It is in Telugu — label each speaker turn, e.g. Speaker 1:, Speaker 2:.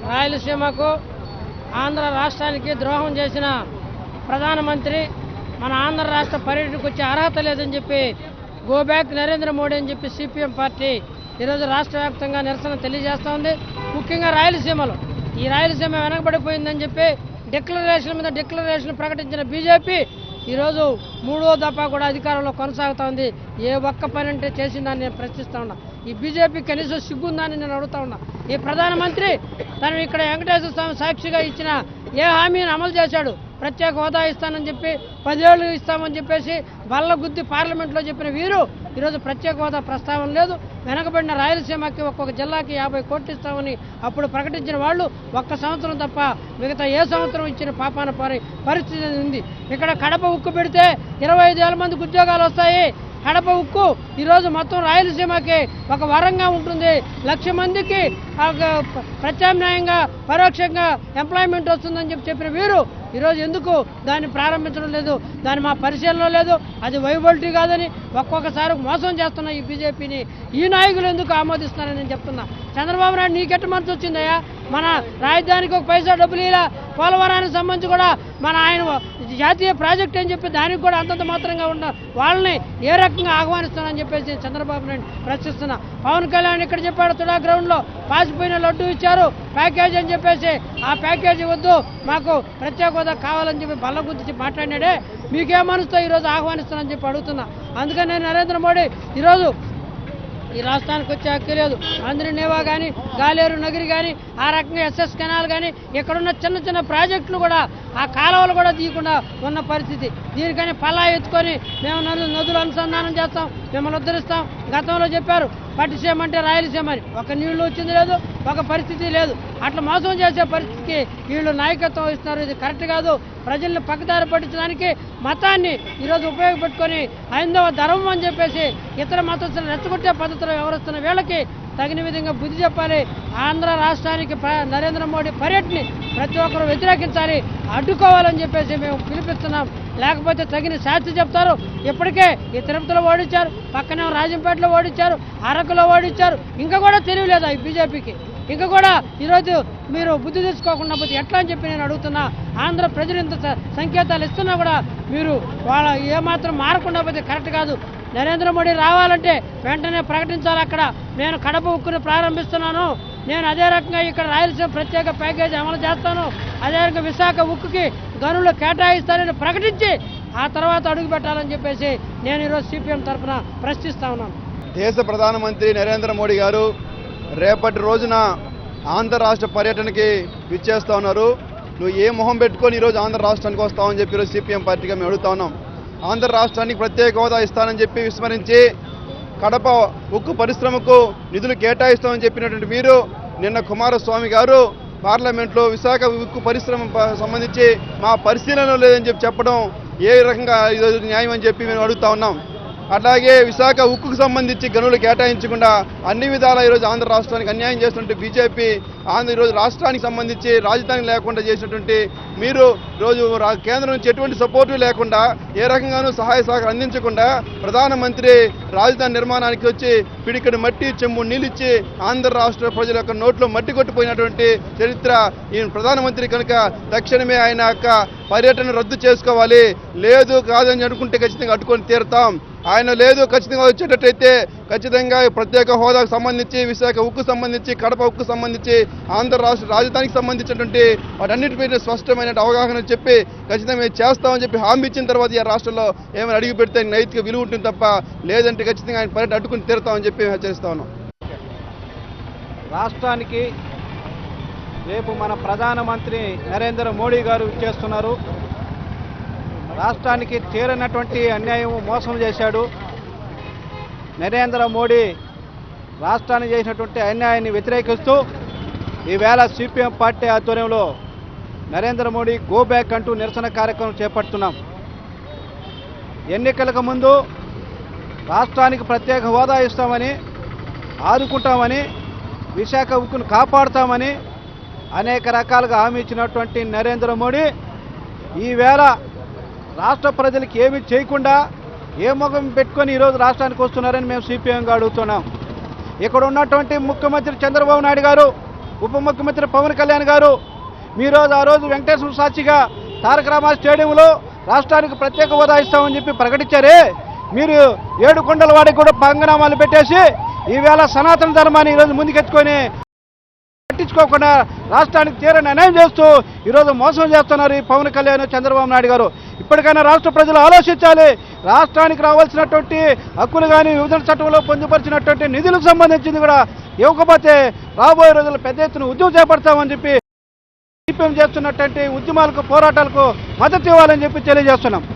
Speaker 1: రాయలసీమకు ఆంధ్ర రాష్ట్రానికి ద్రోహం చేసిన ప్రధానమంత్రి మన ఆంధ్ర రాష్ట్ర పర్యటనకు వచ్చే అర్హత లేదని చెప్పి గో బ్యాక్ నరేంద్ర మోడీ అని చెప్పి సిపిఎం పార్టీ ఈరోజు రాష్ట్ర వ్యాప్తంగా నిరసన తెలియజేస్తూ ఉంది. ముఖ్యంగా రాయలసీమలో ఈ రాయలసీమ వెనకబడిపోయిందని చెప్పి డిక్లరేషన్ మీద డిక్లరేషన్ ప్రకటించిన బీజేపీ ఈరోజు మూడో దఫా కూడా అధికారంలో కొనసాగుతూ ఉంది. ఏ ఒక్క పని అంటే చేసిందని నేను ప్రశ్నిస్తూ ఉన్నా. ఈ బీజేపీ కనీసం సిగ్గుందని నేను అడుగుతా ఉన్నా. ఈ ప్రధానమంత్రి తను ఇక్కడ వెంకటేశ్వర స్వామి సాక్షిగా ఇచ్చిన ఏ హామీని అమలు చేశాడు? ప్రత్యేక హోదా ఇస్తానని చెప్పి 10 ఏళ్ళు ఇస్తామని చెప్పేసి బల్ల గుద్ది పార్లమెంట్లో చెప్పిన వీరు ఈరోజు ప్రత్యేక హోదా ప్రస్తావన లేదు. వెనకబడిన రాయలసీమకి ఒక్కొక్క జిల్లాకి 50 కోట్లు ఇస్తామని అప్పుడు ప్రకటించిన వాళ్ళు ఒక్క సంవత్సరం తప్ప మిగతా ఏ సంవత్సరం ఇచ్చిన పాపాన పరిస్థితి ఉంది. ఇక్కడ కడప ఉక్కు పెడితే 25,000 మందికి ఉద్యోగాలు వస్తాయి. కడప ఉక్కు ఈరోజు మొత్తం రాయలసీమకి ఒక వరంగా ఉంటుంది. 1,00,000 మందికి ప్రత్యామ్నాయంగా పరోక్షంగా ఎంప్లాయ్మెంట్ వస్తుందని చెప్పిన వీరు ఈరోజు ఎందుకు దాన్ని ప్రారంభించడం లేదు? దాని మా పరిశీలనలో లేదు. అది వైబిలిటీ కాదని ఒక్కొక్కసారి మోసం చేస్తున్న ఈ బీజేపీని ఈ నాయకులు ఎందుకు ఆమోదిస్తున్నారని నేను చెప్తున్నా. చంద్రబాబు నాయుడు నీకెట్ట మనసు వచ్చిందయ్యా? మన రాజధానికి ఒక పైసా డబ్బులు ఇలా పోలవరానికి సంబంధించి కూడా మన ఆయన జాతీయ ప్రాజెక్ట్ అని చెప్పి దానికి కూడా అంతంత మాత్రంగా ఉన్న వాళ్ళని ఏ రకంగా ఆహ్వానిస్తానని చెప్పేసి చంద్రబాబు నాయుడు ప్రశ్నిస్తున్నా. పవన్ కళ్యాణ్ ఇక్కడ చెప్పాడు, తుడా గ్రౌండ్లో పాసిపోయిన లడ్డు ఇచ్చారు ప్యాకేజ్ అని చెప్పేసి, ఆ ప్యాకేజీ వద్దు మాకు ప్రత్యేక హోదా కావాలని చెప్పి బల్ల గురించి మాట్లాడినాడే. మీకే మనసుతో ఈరోజు ఆహ్వానిస్తానని చెప్పి అడుగుతున్నా. అందుకని నేను నరేంద్ర మోడీ ఈరోజు ఈ రాష్ట్రానికి వచ్చే హక్కు లేదు. మంత్రి నేవా కానీ గాలేరు నగిరి కానీ ఆ రకంగా ఎస్ఎస్ కెనాల్ కానీ ఇక్కడున్న చిన్న చిన్న ప్రాజెక్టులు కూడా ఆ కాలువలు కూడా తీయకుండా ఉన్న పరిస్థితి. దీనికని పల్లా ఎత్తుకొని మేము నదులు అనుసంధానం చేస్తాం, మిమ్మల్ని ఉద్ధరిస్తాం. గతంలో చెప్పారు పట్టిసీమ అంటే రాయలసీమ అని. ఒక నీళ్లు వచ్చింది లేదు, ఒక పరిస్థితి లేదు. అట్లా మోసం చేసే పరిస్థితికి వీళ్ళు నాయకత్వం వహిస్తున్నారు. ఇది కరెక్ట్ కాదు. ప్రజల్ని పక్కదారి పట్టించడానికి మతాన్ని ఈరోజు ఉపయోగపెట్టుకొని హైందవ ధర్మం అని చెప్పేసి ఇతర మతస్థులు రెచ్చగొట్టే పద్ధతిలో వ్యవహరిస్తున్న వీళ్ళకి తగిన విధంగా బుద్ధి చెప్పాలి. ఆంధ్ర రాష్ట్రానికి నరేంద్ర మోడీ పర్యటనని ప్రతి ఒక్కరు వ్యతిరేకించాలి, అడ్డుకోవాలని చెప్పేసి మేము పిలిపిస్తున్నాం. లేకపోతే తగిన శాస్తి చెప్తారు. ఇప్పటికే ఈ తిరుపతిలో ఓడించారు, పక్కనే రాజంపేటలో ఓడించారు, అరకులో ఓడించారు. ఇంకా కూడా తెలియలేదా ఈ బీజేపీకి? ఇంకా కూడా ఈరోజు మీరు బుద్ధి తెచ్చుకోకుండా పోతే ఎట్లా అని చెప్పి నేను అడుగుతున్నా. ఆంధ్ర ప్రజలు ఇంత సంకేతాలు ఇస్తున్నా కూడా మీరు వాళ్ళ ఏమాత్రం మారకుండా పోతే కరెక్ట్ కాదు. నరేంద్ర మోడీ రావాలంటే వెంటనే ప్రకటించాలి. అక్కడ నేను కడప ఉక్కుని ప్రారంభిస్తున్నాను, నేను అదే రకంగా ఇక్కడ రాయలసీమ ప్రత్యేక ప్యాకేజీ అమలు చేస్తాను, అదే రకంగా విశాఖ ఉక్కుకి గనులు కేటాయిస్తానని ప్రకటించి ఆ తర్వాత అడుగు పెట్టాలని చెప్పేసి నేను ఈరోజు సిపిఎం తరఫున ప్రశ్నిస్తా ఉన్నాను.
Speaker 2: దేశ ప్రధానమంత్రి నరేంద్ర మోడీ గారు రేపటి రోజున ఆంధ్ర రాష్ట్ర పర్యటనకి విచ్చేస్తూ ఉన్నారు. నువ్వు ఏ మొహం పెట్టుకొని ఈరోజు ఆంధ్ర రాష్ట్రానికి వస్తావని చెప్పి ఈరోజు సిపిఎం పార్టీగా మేము అడుగుతా ఉన్నాం. ఆంధ్ర రాష్ట్రానికి ప్రత్యేక హోదా ఇస్తానని చెప్పి విస్మరించి కడప ఉక్కు పరిశ్రమకు నిధులు కేటాయిస్తామని చెప్పినటువంటి మీరు నిన్న కుమారస్వామి గారు పార్లమెంట్లో విశాఖ ఉక్కు పరిశ్రమ సంబంధించి మా పరిశీలనలో లేదని చెప్పడం ఏ రకంగా ఈరోజు న్యాయం అని చెప్పి మేము అడుగుతా ఉన్నాం. అట్లాగే విశాఖ ఉక్కుకు సంబంధించి గనులు కేటాయించకుండా అన్ని విధాలా ఈరోజు ఆంధ్ర రాష్ట్రానికి అన్యాయం చేస్తున్నట్టు బీజేపీ ఈరోజు రాష్ట్రానికి సంబంధించి రాజధాని లేకుండా చేసినటువంటి మీరు రోజు కేంద్రం నుంచి ఎటువంటి సపోర్టు లేకుండా ఏ రకంగానూ సహాయ సహకారం అందించకుండా ప్రధానమంత్రి రాజధాని నిర్మాణానికి వచ్చి పిడికడి మట్టి చెంబు నీళ్ళిచ్చి ఆంధ్ర రాష్ట్ర ప్రజల యొక్క నోట్లో మట్టి కొట్టిపోయినటువంటి చరిత్ర ఈ ప్రధానమంత్రి కనుక తక్షణమే ఆయన యొక్క పర్యటన రద్దు చేసుకోవాలి. లేదు కాదని అనుకుంటే ఖచ్చితంగా అడ్డుకొని తీరుతాం. ఆయన లేదు ఖచ్చితంగా వచ్చేటట్టయితే ఖచ్చితంగా ప్రత్యేక హోదాకు సంబంధించి విశాఖ ఉక్కు సంబంధించి కడప ఉక్కు సంబంధించి ఆంధ్ర రాష్ట్ర రాజధానికి సంబంధించినటువంటి వాటన్నిటిపైన స్పష్టమైన అవగాహన చెప్పి ఖచ్చితంగా మేము చేస్తామని చెప్పి హామీ ఇచ్చిన తర్వాత ఈ రాష్ట్రంలో ఏమైనా అడిగి పెడితే నైతిక విలువ ఉంటుంది తప్ప లేదంటే ఖచ్చితంగా ఆయన పర్యటన అడ్డుకుని తీరుతామని చెప్పి హెచ్చరిస్తా ఉన్నాం.
Speaker 3: రాష్ట్రానికి రేపు మన ప్రధానమంత్రి నరేంద్ర మోడీ గారు చేస్తున్నారు. రాష్ట్రానికి తీరనటువంటి అన్యాయం మోసం చేశాడు. నరేంద్ర మోడీ రాష్ట్రానికి చేసినటువంటి అన్యాయాన్ని వ్యతిరేకిస్తూ ఈవేళ సిపిఎం పార్టీ ఆధ్వర్యంలో నరేంద్ర మోడీ గో బ్యాక్ అంటూ నిరసన కార్యక్రమం చేపడుతున్నాం. ఎన్నికలకు ముందు రాష్ట్రానికి ప్రత్యేక హోదా ఇస్తామని, ఆదుకుంటామని, విశాఖ ఉక్కును కాపాడుతామని అనేక రకాలుగా హామీ ఇచ్చినటువంటి నరేంద్ర మోడీ ఈవేళ రాష్ట్ర ప్రజలకు ఏమీ చేయకుండా ఏ ముఖం పెట్టుకొని ఈరోజు రాష్ట్రానికి వస్తున్నారని మేము సిపిఎంగా అడుగుతున్నాం. ఇక్కడ ఉన్నటువంటి ముఖ్యమంత్రి చంద్రబాబు నాయుడు గారు ఉప ముఖ్యమంత్రి పవన్ కళ్యాణ్ గారు మీరు ఆ రోజు వెంకటేశ్వర సాక్షిగా తారక రామ స్టేడియంలో రాష్ట్రానికి ప్రత్యేక హోదా ఇస్తామని చెప్పి ప్రకటించారే, మీరు 7 కొండల వాడికి కూడా పంగనామాలు పెట్టేసి ఈవేళ సనాతన ధర్మాన్ని ఈరోజు ముందుకెత్తుకొని పట్టించుకోకుండా రాష్ట్రానికి తీరని అన్యాయం చేస్తూ ఈరోజు మోసం చేస్తున్నారు ఈ పవన్ కళ్యాణ్ చంద్రబాబు నాయుడు గారు. ఇప్పటికైనా రాష్ట్ర ప్రజలు ఆలోచించాలి. రాష్ట్రానికి రావాల్సినటువంటి హక్కులు కానీ విభజన చట్టంలో పొందుపరిచినటువంటి నిధులకు సంబంధించింది కూడా ఇవ్వకపోతే రాబోయే రోజుల్లో పెద్ద ఎత్తున ఉద్యమం చేపడతామని చెప్పి సిపిఎం చేస్తున్నటువంటి ఉద్యమాలకు పోరాటాలకు మద్దతు ఇవ్వాలని చెప్పి తెలియజేస్తున్నాం.